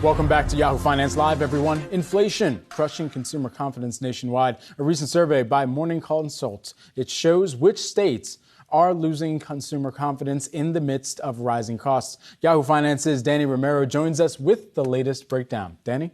Welcome back to Yahoo Finance Live, everyone. Inflation crushing consumer confidence nationwide. A recent survey by Morning Consult, it shows which states are losing consumer confidence in the midst of rising costs. Yahoo Finance's Dani Romero joins us with the latest breakdown. Dani?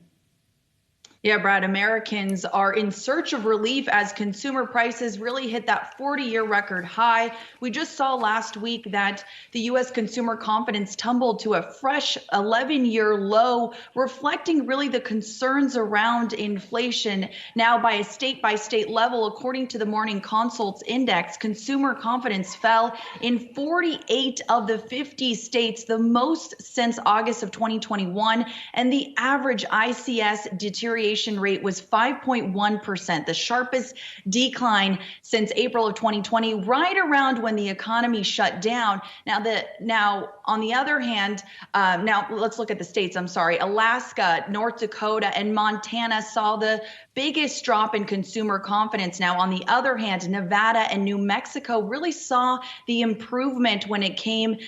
Yeah, Brad, Americans are in search of relief as consumer prices really hit that 40-year record high. We just saw last week that the U.S. consumer confidence tumbled to a fresh 11-year low, reflecting really the concerns around inflation. Now, by a state-by-state level, according to the Morning Consult's index, consumer confidence fell in 48 of the 50 states, the most since August of 2021, and the average ICS deterioration rate was 5.1%, the sharpest decline since April of 2020, right around when the economy shut down. Now, on the other hand, now let's look at the states. Alaska, North Dakota, and Montana saw the biggest drop in consumer confidence. Now, on the other hand, Nevada and New Mexico really saw the improvement when it came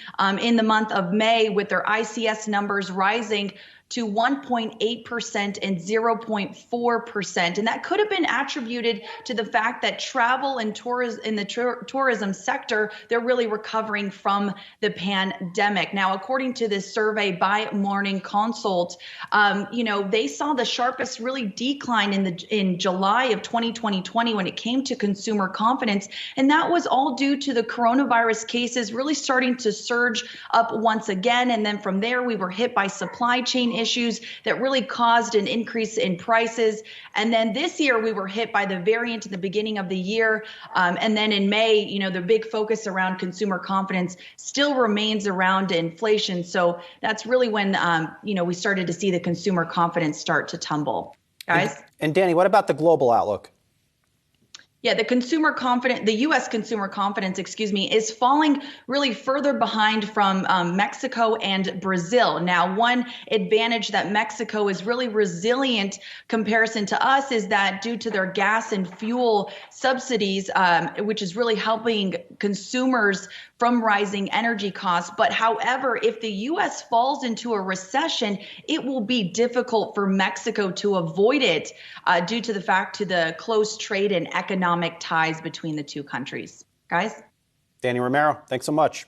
in the month of May, with their ICS numbers rising to 1.8% and 0.4%. And that could have been attributed to the fact that travel and tourism sector, they're really recovering from the pandemic. Now, according to this survey by Morning Consult, they saw the sharpest really decline in July of 2020 when it came to consumer confidence. And that was all due to the coronavirus cases really starting to surge up once again. And then from there, we were hit by supply chain issues that really caused an increase in prices. And then this year we were hit by the variant in the beginning of the year. And then in May, the big focus around consumer confidence still remains around inflation. So that's really when, we started to see the consumer confidence start to tumble. Guys? And Dani, what about the global outlook? Yeah, the U.S. consumer confidence, is falling really further behind from Mexico and Brazil. Now, one advantage that Mexico is really resilient comparison to us is that due to their gas and fuel subsidies, which is really helping consumers from rising energy costs. But however, if the U.S. falls into a recession, it will be difficult for Mexico to avoid it due to the fact to the close trade and economic ties between the two countries. Guys? Dani Romero, thanks so much.